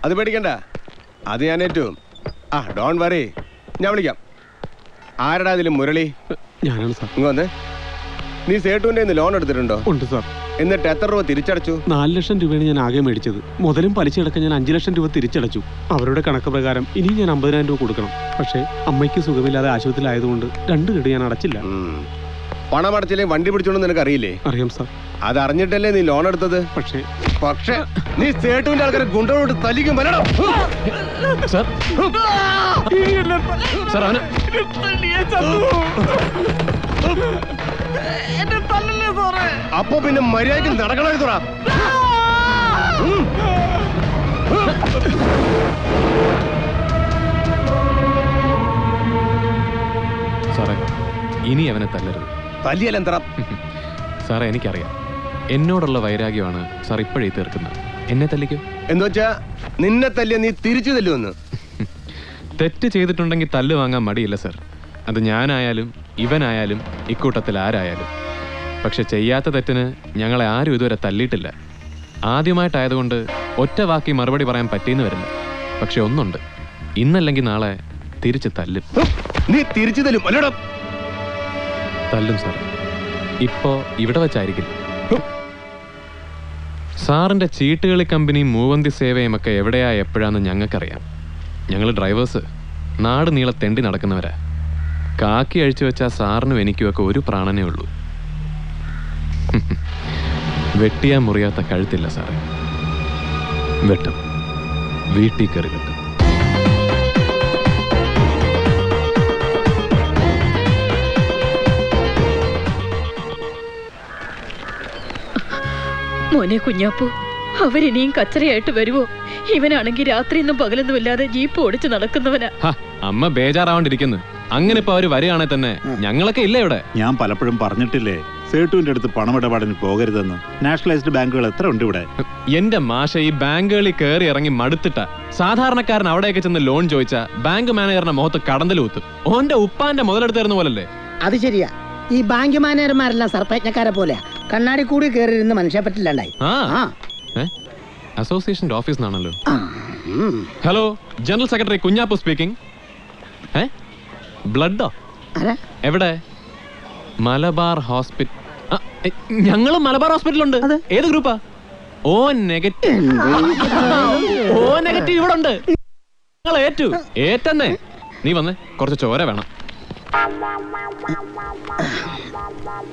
അത് പേടിക്കണ്ട, അത് ഞാൻ ഏറ്റവും. ആ ഡോൺ വറി, ഞാൻ വിളിക്കാം. ആരടാ അതിലും മുരളി? ഞാനാണ് സാർ. ഇങ്ങ് വന്ന്. നീ സേട്ടുവിൻ്റെ ലോൺ എടുത്തിട്ടുണ്ടോ? ഉണ്ട് സാർ. എന്നിട്ട് എത്ര രൂപ തിരിച്ചടച്ചു? 4 ലക്ഷം രൂപയാണ് ഞാൻ ആകെ മേടിച്ചത്. മുതലും പലിശയടക്കം ഞാൻ 5 ലക്ഷം രൂപ തിരിച്ചടച്ചു. അവരുടെ കണക്ക് പ്രകാരം ഇനി ഞാൻ 50,000 രൂപ കൊടുക്കണം. പക്ഷേ അമ്മയ്ക്ക് സുഖമില്ലാതെ ആശുപത്രിയിലായതുകൊണ്ട് 2 ഗഡു ഞാൻ അടച്ചില്ല. പണം അടച്ചില്ലേ വണ്ടി പിടിച്ചോണ്ട് നിനക്ക് അറിയില്ലേ? അറിയാം സാർ. അത് അറിഞ്ഞിട്ടല്ലേ നീ ലോൺ എടുത്തത്? പക്ഷേ നീ സേട്ടുവിന്റെ ആൾക്കാരെ ഗുണ്ടകളോട് തല്ലിക്കും വരണം. അപ്പൊ പിന്നെ മര്യാദയ്ക്ക് നടക്കണമായിരുന്നോടാ. സാറേ, ഇനി അവനെ തല്ലരുത്. തല്ലിയല്ലെന്തറ? സാറേ, എനിക്കറിയാം എന്നോടുള്ള വൈരാഗ്യമാണ് സാർ ഇപ്പോഴേ തീർക്കുന്നത്. എന്നെ തല്ലിക്കോ. എന്ന് വെച്ചാ നിന്നെ തല്ലിയ നീ തിരിച്ചു തല്ലുമെന്ന്? തെറ്റ് ചെയ്തിട്ടുണ്ടെങ്കിൽ തല്ല് വാങ്ങാൻ മടിയില്ല സാർ. അത് ഞാനായാലും ഇവനായാലും ഇക്കൂട്ടത്തിൽ ആരായാലും. പക്ഷെ ചെയ്യാത്ത തെറ്റിന് ഞങ്ങളെ ആരും ഇതുവരെ തല്ലിയിട്ടില്ല. ആദ്യമായിട്ടായതുകൊണ്ട് ഒറ്റ വാക്കി മറുപടി പറയാൻ പറ്റിയെന്ന് വരില്ല. പക്ഷെ ഒന്നുണ്ട്, ഇന്നല്ലെങ്കിൽ നാളെ തിരിച്ച് തല്ലും. നീ തിരിച്ചു തല്ലും? തല്ലും സാർ. ഇപ്പോ ഇവിടെ വെച്ചായിരിക്കില്ല. സാറിന്റെ ചീട്ടുകളി കമ്പനിയും മൂവന്തി സേവയും ഒക്കെ എവിടെയാ എപ്പോഴാന്ന് ഞങ്ങൾക്കറിയാം. ഞങ്ങൾ ഡ്രൈവേഴ്സ് നാട് നീളെ തെണ്ടി നടക്കുന്നവരാ. കാക്കി അഴിച്ചു വെച്ചാൽ സാറിനും എനിക്കുമൊക്കെ ഒരു പ്രാണനേ ഉള്ളൂ. വെട്ടിയാ മുറിയാത്ത കഴുത്തില്ല സാറേ. വെട്ടും, വീട്ടിൽ കയറി വെട്ടും. മോനെ കുഞ്ഞാപ്പു, അവരിനിയും കച്ചറയായിട്ട് വരുവോ? ഇവനാണെങ്കിൽ രാത്രിയൊന്നും പകലൊന്നും ഇല്ലാതെ ജീപ്പ് ഓടിച്ച് നടക്കുന്നവനാ. അമ്മ ബേജാറാവണ്ടിരിക്കുന്നു. അങ്ങനെ ഇപ്പൊ അവര് വരികയാണെ തന്നെ ഞങ്ങളൊക്കെ ഇല്ല ഇവിടെ. ഞാൻ പലപ്പോഴും പറഞ്ഞിട്ടില്ലേ സേട്ടുവിന്റെ അടുത്ത് പണമിടപാടിന് പോകരുതെന്ന്. നാഷണലൈസ്ഡ് ബാങ്കുകൾ എത്ര ഉണ്ട് ഇവിടെ? എന്റെ മാഷ, ഈ ബാങ്കുകളിൽ കയറി ഇറങ്ങി മടുത്തിട്ട സാധാരണക്കാരൻ അവിടെയൊക്കെ ചെന്ന് ലോൺ ചോദിച്ചാ ബാങ്ക് മാനേജറിന്റെ മുഖത്ത് കടന്തൽ കുത്തും. ഓന്റെ ഉപ്പാന്റെ മുതലെടുത്തായിരുന്ന പോലല്ലേ? അത് ശരിയാ. ഈ ബാങ്ക് മാനേജർമാരെല്ലാം സർപ്പയജ്ഞക്കാരെ പോലെ കണ്ണാടി കൂടി കയറിയിരുന്ന് മനുഷ്യ പറ്റില്ലാണ്ടായി. അസോസിയേഷന്റെ ഓഫീസ് ആണല്ലോ. Hello, general secretary Kunhappu speaking. ബ്ലഡോ? എവിടെ? മലബാർ ഹോസ്പിറ്റൽ. ഞങ്ങളും മലബാർ ഹോസ്പിറ്റലുണ്ട്. ഏത് ഗ്രൂപ്പാ? ഓ നെഗറ്റീവ്. ഓ നെഗറ്റീവ് ഇവിടെ ഉണ്ട്. ഏറ്റെന്നേ. നീ വന്നേ, കുറച്ച് ചോര വേണം.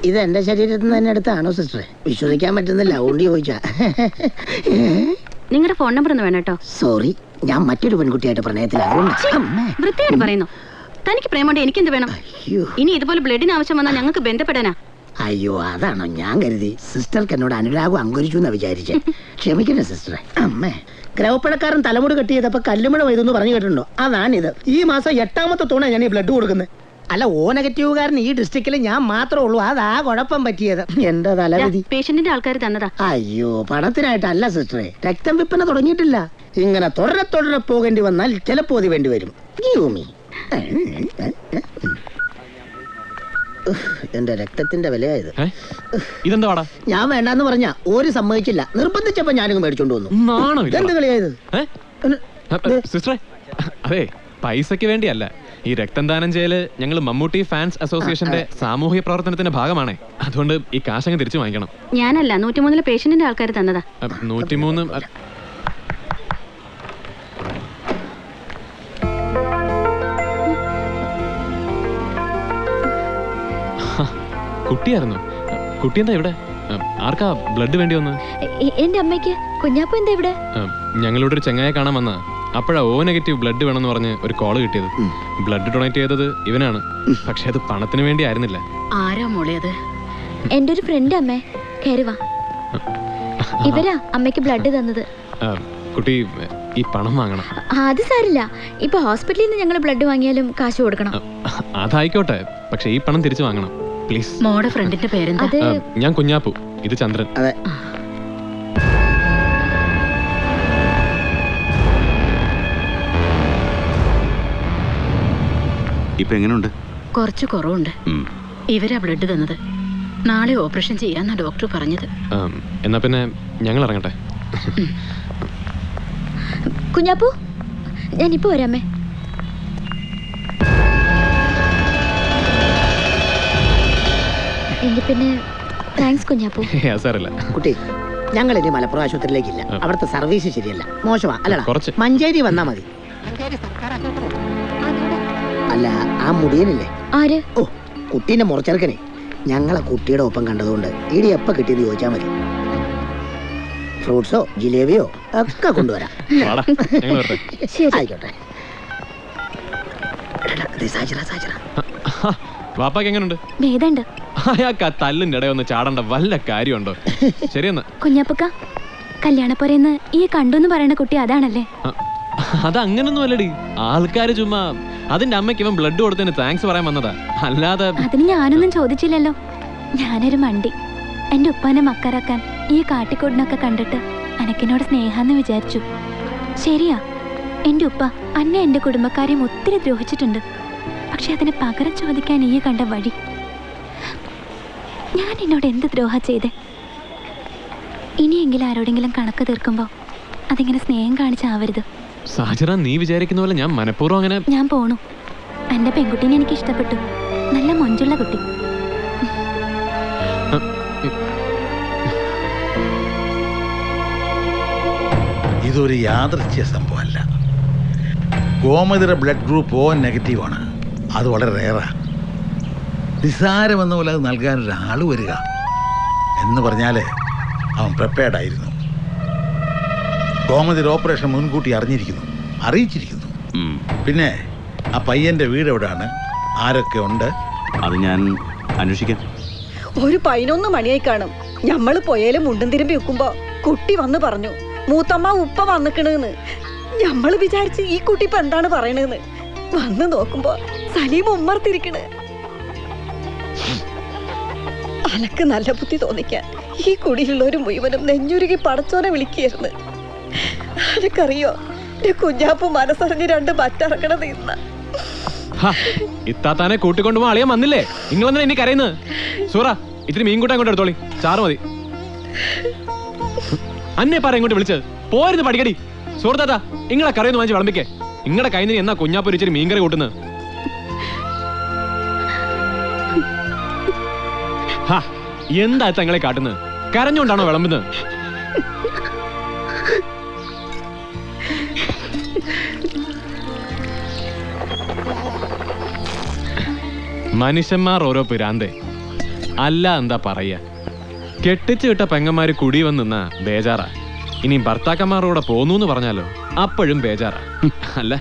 ഇത് എന്റെ ശരീരത്തിൽ നിന്ന് തന്നെ എടുത്താണോ സിസ്റ്ററെ? വിശ്വസിക്കാൻ പറ്റുന്നില്ല, അതുകൊണ്ട് ചോദിച്ചാ. നിങ്ങളുടെ ഫോൺ നമ്പർ ഒന്ന് വേണം കേട്ടോ. സോറി, ഞാൻ മറ്റൊരു പെൺകുട്ടിയായിട്ട് പ്രണയത്തിലാകും. വൃത്തിയായിട്ട് പറയുന്നു. തനിക്ക് പ്രേമുണ്ട്, എനിക്കെന്ത് വേണം? ഇനി ഇതുപോലെ ബ്ലഡിന് ആവശ്യം വന്നാൽ ഞങ്ങൾക്ക് ബന്ധപ്പെടാനാ. അയ്യോ, അതാണോ? ഞാൻ കരുതി സിസ്റ്റർക്ക് എന്നോട് അനുരാഗം അങ്കുരിച്ചു എന്നാ വിചാരിച്ചേ. ക്ഷമിക്കണേ സിസ്റ്ററെ. അമ്മേ, ഗ്രഹപ്പഴക്കാരൻ തലമുടി കെട്ടിയതപ്പോ കല്ലുമഴ വൈതെന്ന് പറഞ്ഞു കേട്ടിട്ടുണ്ടോ? അതാണിത്. ഈ മാസം 8ാമത്തെ തവണ ഞാൻ ഈ ബ്ലഡ് കൊടുക്കുന്നത്. അല്ല, ഓ നെഗറ്റീവുകാരൻ ഈ ഡിസ്ട്രിക്റ്റിൽ ഞാൻ മാത്രമേ ഉള്ളൂ. അതാ കുഴപ്പം പറ്റിയത്. എന്റെ തലവിധി. പേഷ്യന്റിന്റെ ആൾക്കാർ തന്നതാ. അയ്യോ, പണത്തിനായിട്ടല്ല സിസ്റ്ററെ. രക്തം വിൽപ്പന തുടങ്ങിയിട്ടില്ല. ഇങ്ങനെ തുടരെ പോകേണ്ടി വന്നാൽ ചിലപ്പോ അത് വേണ്ടി വരും. എന്റെ രക്തത്തിന്റെ വിലയായത്. ഇതെന്താ? ഞാൻ വേണ്ടാന്ന് പറഞ്ഞ ഒരു സമ്മതിച്ചില്ല. നിർബന്ധിച്ചപ്പോ ഞാനിങ്ങ് മേടിച്ചോണ്ട് വന്നു. എന്ത് കളിയായത്? സിസ്റ്ററെ, അതെ, പൈസക്ക് വേണ്ടിയല്ല. ഈ രക്തം ദാനം ചെയ്യല് ഞങ്ങൾ മമ്മൂട്ടി ഫാൻസ് അസോസിയേഷന്റെ സാമൂഹിക പ്രവർത്തനത്തിന്റെ ഭാഗമാണേ. അതുകൊണ്ട് ഈ കാശങ്ങ് തിരിച്ചു വാങ്ങിക്കണം. ഞാനല്ല, 103 പേഷ്യന്റിന്റെ ആൾക്കാർ തന്നതാ. 103. കുട്ടിയായിരുന്നു. കുട്ടി എന്താ ഇവിടെ? ആർക്കാ ബ്ലഡ് വേണ്ടി വന്ന്? എന്റെ അമ്മയ്ക്ക്. കുഞ്ഞാപ്പു എന്താ ഇവിടെ? ഞങ്ങളിവിടെ ഒരു ചെങ്ങായെ കാണാൻ വന്നാ. അപ്പോഴാ ഓ നെഗറ്റീവ് ബ്ലഡ് വേണമെന്ന് പറഞ്ഞ് ഒരു കോള് കിട്ടിയത്. ബ്ലഡ് ഡൊണേറ്റ് ചെയ്തത് ഇവനാണ്. പക്ഷെ അത് പണത്തിന് വേണ്ടി ആയിരുന്നില്ല. ആരാ മോളെ അത്? എന്റെ ഒരു ഫ്രണ്ട് അമ്മേ. കയറിവാ. ഇവരാ അമ്മയ്ക്ക് ബ്ലഡ് തന്നത്. കുട്ടി ഈ പണം വാങ്ങണം. അത് സാരില്ല. ഇപ്പൊ ഹോസ്പിറ്റലിൽ നിന്ന് ഞങ്ങൾ ബ്ലഡ് വാങ്ങിയാലും കാശ് കൊടുക്കണം. അതായിക്കോട്ടെ, പക്ഷെ ഈ പണം തിരിച്ചു വാങ്ങണം പ്ലീസ്. മോടെ ഫ്രണ്ടിന്റെ പേരെന്താ? ഞാൻ കുഞ്ഞാപ്പു, ഇത് ചന്ദ്രൻ. ഇപ്പൊ എങ്ങനെയുണ്ട്? കുറച്ച് കുറവുണ്ട്. ഇവരാ ബ്ലഡ് തന്നത്. നാളെ ഓപ്പറേഷൻ ചെയ്യാന്നാ ഡോക്ടർ പറഞ്ഞത്. എന്നാ പിന്നെ ഞങ്ങൾ ഇറങ്ങട്ടെ. കുഞ്ഞാപ്പു ഞാനിപ്പോ വരാമേ. എങ്കിൽ പിന്നെ താങ്ക്സ് കുഞ്ഞാപ്പു. സാറില്ല കുട്ടി ഞങ്ങൾ ഇനി മലപ്പുറം ആശുപത്രിയിലേക്കില്ല. അവിടുത്തെ സർവീസ് ശരിയല്ല, മോശമാ. അല്ലടാ കുറച്ച്. മഞ്ചേരി വന്നാ മതി. അല്ല ആ മുടിയനില്ലേ? ആര്? ഓ കുട്ടീന്റെ മുറച്ചെറുക്കനെ ഞങ്ങളെ കുട്ടിയുടെ ഒപ്പം കണ്ടതുകൊണ്ട് ഇടി എപ്പ കിട്ടിയെന്ന് ചോദിച്ചാൽ മതി. ഫ്രൂട്ട്സോ ജിലേബിയോ ഒക്കെ കൊണ്ടുവരാം. ശരി. ആയിക്കോട്ടെ. എടാ, ദേ സാജിറ, സാജിറ. വാപ്പാക്ക് എങ്ങനെയുണ്ട്? ഭേദമുണ്ട്. അയാൾക്ക് ആ തല്ലിൻ്റെ ഇടയൊന്ന് ചാടേണ്ട വല്ല കാര്യമുണ്ടോ? ശരിയെന്നാ. കുഞ്ഞാപ്പക്ക കല്യാണപ്പുരന്ന് ഈ കണ്ടെന്ന് പറയുന്ന കുട്ടി അതാണല്ലേ? അതങ്ങനൊന്നും അല്ലടി, ആൾക്കാര് ചുമ്മാ അതിന്റെ അമ്മയ്ക്ക് ഇവൻ ബ്ലഡ് കൊടുത്തതിന് താങ്ക്സ് പറയാൻ വന്നതാ, അല്ലാതെ. അതിന് ഞാനൊന്നും ചോദിച്ചില്ലല്ലോ. ഞാനൊരു മണ്ടി. എന്റെ ഉപ്പാനെ മക്കറാക്കാൻ ഈ കാട്ടിക്കൂടിനൊക്കെ കണ്ടിട്ട് അനക്കിനോട് സ്നേഹാന്ന് വിചാരിച്ചു. ശരിയാ, എന്റെ ഉപ്പ അന്നെ എന്റെ കുടുംബക്കാരെയും ഒത്തിരി ദ്രോഹിച്ചിട്ടുണ്ട്. പക്ഷെ അതിന് പകരം ചോദിക്കാൻ ഈ കണ്ട വഴി. ഞാൻ എന്നോട് എന്ത് ദ്രോഹ ചെയ്തേ? ഇനിയെങ്കിലും ആരോടെങ്കിലും കണക്ക് തീർക്കുമ്പോ അതിങ്ങനെ സ്നേഹം കാണിച്ചാവരുത്. സാജറ, നീ വിചാരിക്കുന്ന പോലെ ഞാൻ മനഃപൂർവ്വം അങ്ങനെ. ഞാൻ പോണു. എന്റെ പെൺകുട്ടീനെ എനിക്ക് ഇഷ്ടപ്പെട്ടു. നല്ല മൊഞ്ചുള്ള കുട്ടി. ഇതൊരു യാദൃച്ഛ്യ സംഭവമല്ല. ഗോമതിയുടെ ബ്ലഡ് ഗ്രൂപ്പ് O നെഗറ്റീവാണ്. അത് വളരെ റെയറാ. നിസ്സാരമെന്ന പോലെ അത് നൽകാൻ ഒരാൾ വരിക എന്ന് പറഞ്ഞാൽ അവൻ പ്രിപ്പയർഡ് ആയിരുന്നു. ഗോമതിയുടെ ഓപ്പറേഷൻ മുൻകൂട്ടി അറിയിച്ചിരിക്കുന്നു. പിന്നെ ആ പയ്യന്റെ വീട് എവിടെയാണ്, ആരൊക്കെ ഉണ്ട്? അത് ഞാൻ അന്വേഷിക്കാം. ഒരു 11 മണിയായി കാണും. ഞമ്മള് പോയാലും മുണ്ടും തിരുമ്പി വെക്കുമ്പോ കുട്ടി വന്ന് പറഞ്ഞു, മൂത്തമ്മ ഉപ്പ വന്നിക്കണെന്ന്. ഞമ്മള് വിചാരിച്ച് ഈ കുട്ടി ഇപ്പൊ എന്താണ് പറയണെന്ന്. വന്ന് നോക്കുമ്പോ സലീം ഉമ്മർത്തിരിക്കണ്. അനക്ക് നല്ല ബുദ്ധി തോന്നിക്കാൻ ഈ കുടിയിലുള്ളവരും മുഴുവനും നെഞ്ഞുരുകി പടച്ചോനെ വിളിക്കായിരുന്നു. അനക്കറിയോ, കുഞ്ഞാപ്പു മനസ്സറിഞ്ഞ് 2 മറ്റിറക്കണ നിന്ന. ഇത്താത്താനെ കൂട്ടിക്കൊണ്ടുപോ അളിയാൻ വന്നില്ലേ? നിങ്ങളെന്താ എനിക്ക് അറിയുന്നത്? സൂറ, ഇത്തിരി മീൻ കൂട്ടാൻ കൊണ്ട് എടുത്തോളി, ചാറ് മതി. അന്നെ പറ ഇങ്ങോട്ട് വിളിച്ചത് പോരുന്ന് പഠിക്കടി. സുഹൃത്താ, നിങ്ങളെ കറിയൊന്ന് വാങ്ങിച്ച് വിളമ്പിക്കേ. നിങ്ങളുടെ കയ്യിൽ നിന്ന് എന്നാ കുഞ്ഞാപ്പൊരു ഇച്ചിരി മീൻകറി കൂട്ടുന്നത്? എന്താ തങ്ങളെ കാട്ടുന്നത്? കരഞ്ഞോണ്ടാണോ വിളമ്പുന്നത്? മനുഷ്യന്മാർ ഓരോ പിരാന്തേ, അല്ല എന്താ പറയാ. കെട്ടിച്ചു വിട്ട പെങ്ങന്മാര് കുടി വന്ന് നിന്നാ ബേജാറാ. ഇനി ഭർത്താക്കന്മാരോടെ പോന്നു പറഞ്ഞാലോ അപ്പോഴും ബേജാറാ. അല്ല,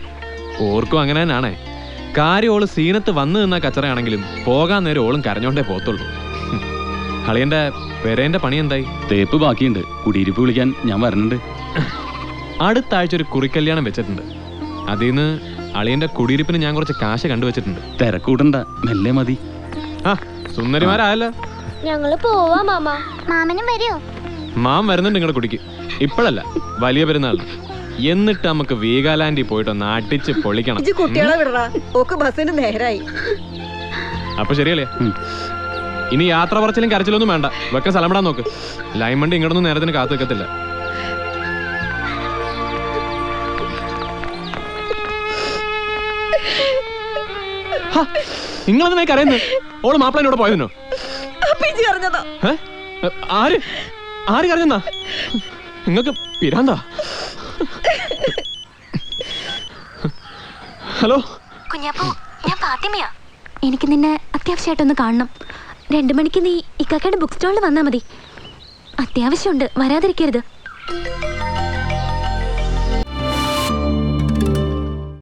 ഓർക്കും അങ്ങനെ തന്നെയാണേ. കാര്യോള് സീനത്ത് വന്നു നിന്ന കച്ചറയാണെങ്കിലും പോകാൻ നേരം ഓളും കരഞ്ഞോണ്ടേ പോത്തുള്ളൂ. അളിയന്റെ പെരേന്റെ പണി എന്തായി? തേപ്പ് ബാക്കിയുണ്ട്. കുടിയിരിപ്പ് വിളിക്കാൻ ഞാൻ വരണുണ്ട്. അടുത്ത ആഴ്ച ഒരു കുറിക്കല്യാണം വെച്ചിട്ടുണ്ട്. അതിന്ന് അളിയന്റെ കുടിയിരിപ്പിന് ഞാൻ കുറച്ച് കാശ് കണ്ടുവച്ചിട്ടുണ്ട്. തിരക്കൂട്ടണ്ട, മെല്ലെ മതി. സുന്ദരിമാരായല്ലോ. ഞങ്ങള് പോവാ മാമ. മാമനും വരുമോ? മാം വരുന്നുണ്ട് നിങ്ങളുടെ കുടിക്ക്. ഇപ്പോഴല്ല, വലിയ പെരുന്നാളിന്. എന്നിട്ട് നമുക്ക് വീഗാലാൻഡിൽ പോയിട്ടൊന്ന് അടിച്ച് പൊളിക്കണം. കുട്ടികളെ വിടറാ, ഓക്ക് ബസ്സിന് നേരായി. അപ്പൊ ശരിയല്ലേ? ഇനി യാത്ര പറച്ചിലും കരച്ചിലൊന്നും വേണ്ട. വെക്ക സ്ഥലം വിടാൻ നോക്ക്. ലൈൻ വണ്ടി ഇങ്ങോട്ടൊന്നും നേരത്തിന് കാത്തു വെക്കത്തില്ല. നിങ്ങളെന്തിനായി കരയുന്നത്? ഓള് മാപ്പിളനോട് പോയതിനോ? ആര് ആര് കരഞ്ഞെന്നാ? നിങ്ങക്ക് പിരാന്താ? ഹലോ കുഞ്ഞാപ്പു, ഞാൻ ഫാത്തിമയാ. എനിക്ക് നിന്നെ അത്യാവശ്യമായിട്ടൊന്ന് കാണണം. 2 മണിക്ക് നീ ഇക്കാക്കയുടെ ബുക്ക് സ്റ്റോളിൽ വന്നാ മതി. അത്യാവശ്യമുണ്ട്, വരാതിരിക്കരുത്.